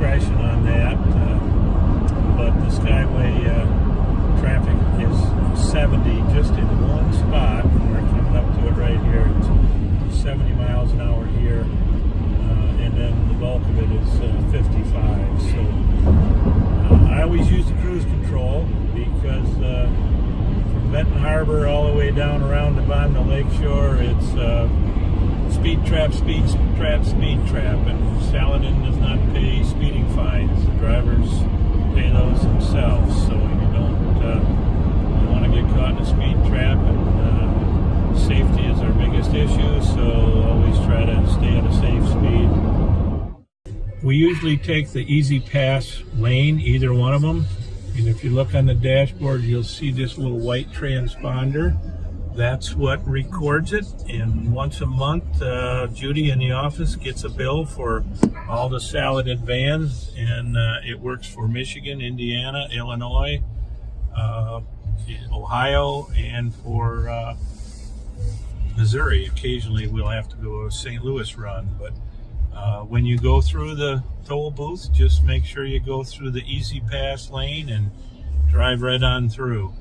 discretion on that, but the Skyway traffic is 70 just in one spot, and we're coming up to it right here. It's 70 miles an hour here, and then the bulk of it is 55. So I always use the cruise control because from Benton Harbor all the way down around the bottom of the lakeshore, it's speed trap, speed trap, speed trap, and Saladin does not pay speeding fines. The drivers pay those themselves, so you don't want to get caught in a speed trap, and safety is our biggest issue, so always try to stay at a safe speed. We usually take the Easy Pass lane, either one of them, and if you look on the dashboard, you'll see this little white transponder. That's what records it, and once a month Judy in the office gets a bill for all the Saladin vans, and it works for Michigan, Indiana, Illinois, Ohio, and for Missouri. Occasionally we'll have to go a St. Louis run, but when you go through the toll booth, just make sure you go through the Easy Pass lane and drive right on through.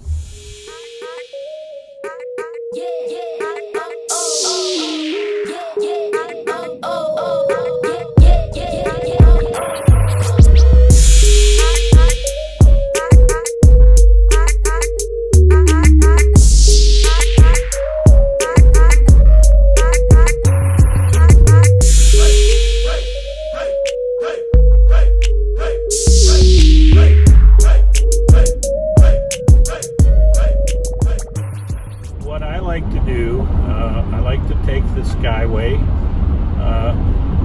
The Skyway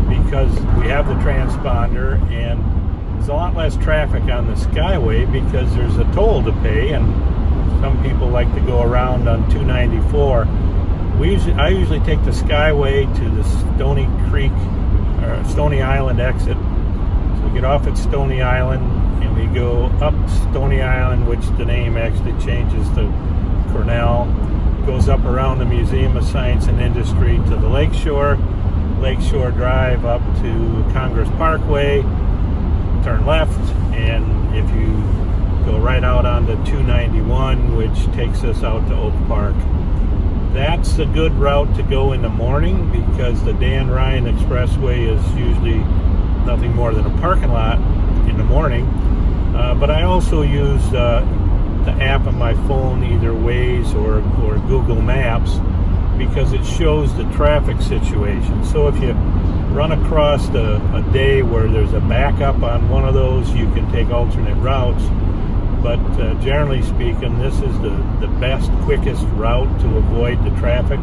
because we have the transponder, and there's a lot less traffic on the Skyway because there's a toll to pay, and some people like to go around on 294. I usually take the Skyway to the Stony Creek or Stony Island exit. So we get off at Stony Island and we go up Stony Island, which the name actually changes to Cornell. Goes up around the Museum of Science and Industry to the Lakeshore Drive up to Congress Parkway, turn left, and if you go right out onto 291, which takes us out to Oak Park. That's a good route to go in the morning because the Dan Ryan Expressway is usually nothing more than a parking lot in the morning, but I also use the app on my phone, either Waze or Google Maps, because it shows the traffic situation. So if you run across a day where there's a backup on one of those, you can take alternate routes. But generally speaking, this is the best, quickest route to avoid the traffic.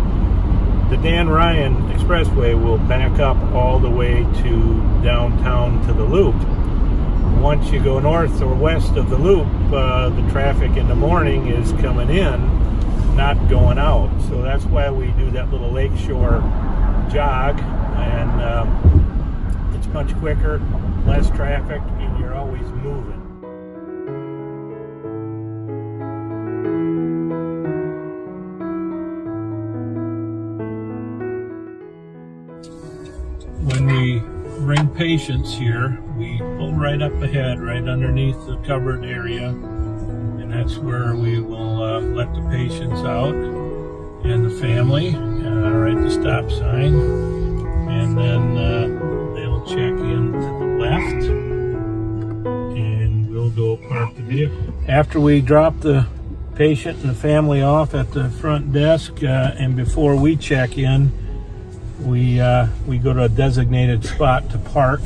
The Dan Ryan Expressway will back up all the way to downtown to the Loop. Once you go north or west of the Loop, the traffic in the morning is coming in, not going out. So that's why we do that little lakeshore jog, and it's much quicker, less traffic, and you're always moving. When we bring patients here, we pull right up ahead, right underneath the covered area, and that's where we will let the patients out and the family, right the stop sign, and then they'll check in to the left, and we'll go park the vehicle. After we drop the patient and the family off at the front desk, and before we check in, we go to a designated spot to park,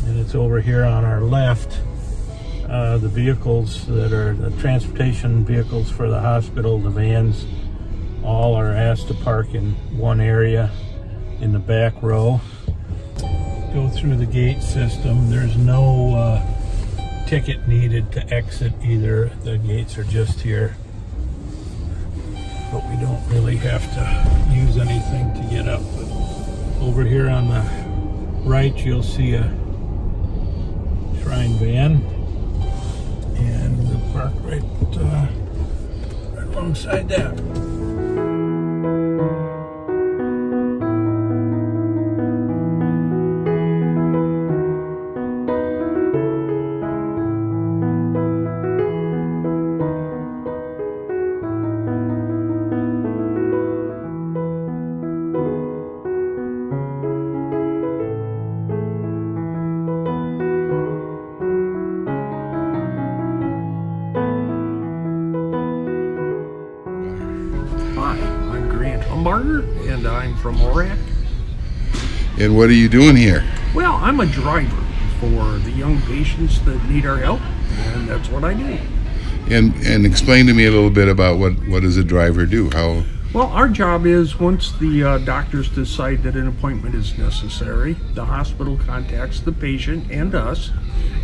and it's over here on our left. The vehicles that are the transportation vehicles for the hospital, the vans, all are asked to park in one area in the back row. Go through the gate system. There's no ticket needed to exit either. The gates are just here, but we don't really have to use anything to get up. But over here on the right, you'll see a Shrine van, and we'll park right alongside that. and I'm from Orac. And what are you doing here? Well, I'm a driver for the young patients that need our help, and that's what I do. And explain to me a little bit about what does a driver do? How? Well, our job is once the doctors decide that an appointment is necessary, the hospital contacts the patient and us,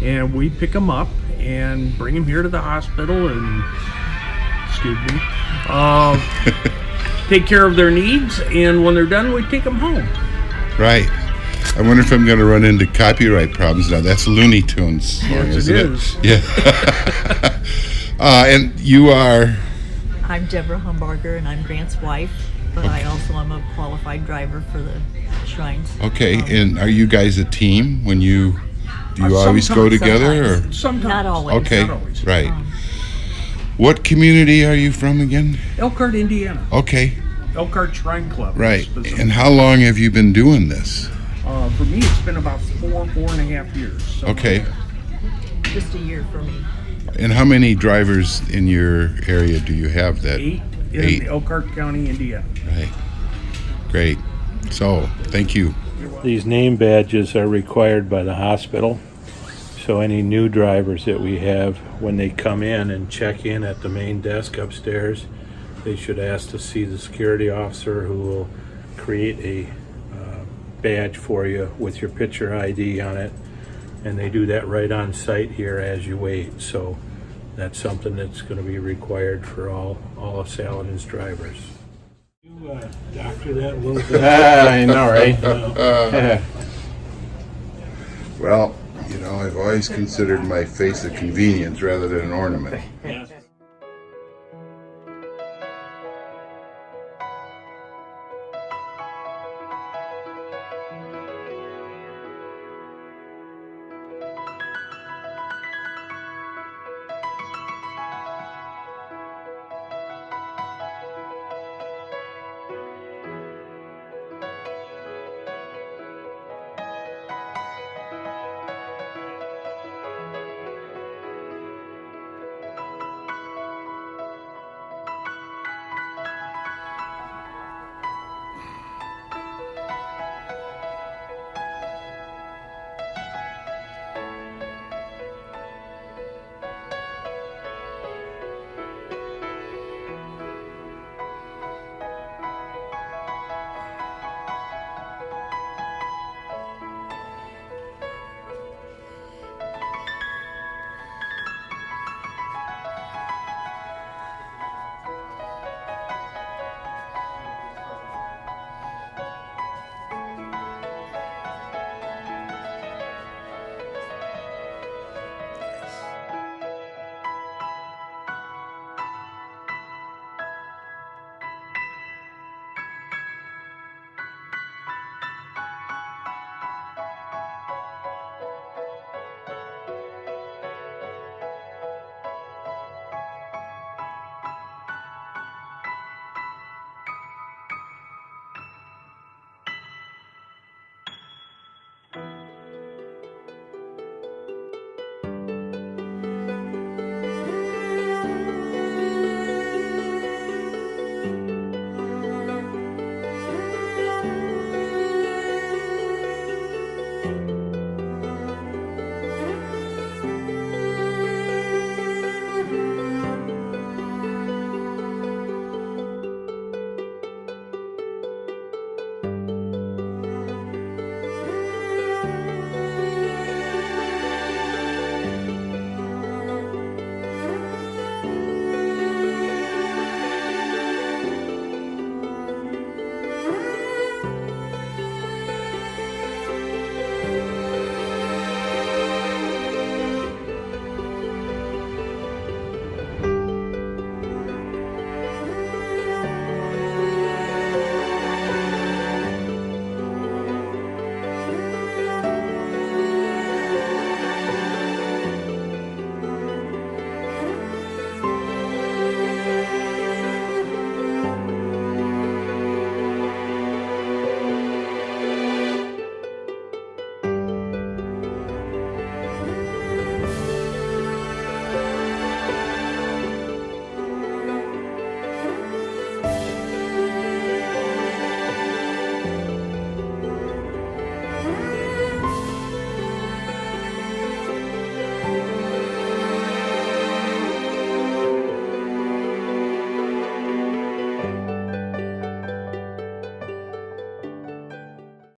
and we pick them up and bring them here to the hospital and, take care of their needs, and when they're done, we take them home. Right. I wonder if I'm going to run into copyright problems now. That's Looney Tunes. Yes, it is. Yeah. And you are? I'm Deborah Humbarger, and I'm Grant's wife, but I also am a qualified driver for the shrines. Okay. And are you guys a team when do you always go together? Or? Sometimes. Not always. Okay. Not always. Right. What community are you from again? Elkhart, Indiana. Okay. Elkhart Shrine Club. Right. And how long have you been doing this? For me, it's been about 4.5 years. Okay. Just a year for me. And how many drivers in your area do you have? That 8 in Elkhart County, Indiana. Right. Great. So, thank you. These name badges are required by the hospital. So any new drivers that we have, when they come in and check in at the main desk upstairs, they should ask to see the security officer, who will create a badge for you with your picture ID on it. And they do that right on site here as you wait. So that's something that's going to be required for all of Saladin's drivers. You doctor that a little bit. I know, right? Well, I've always considered my face a convenience rather than an ornament. Yeah.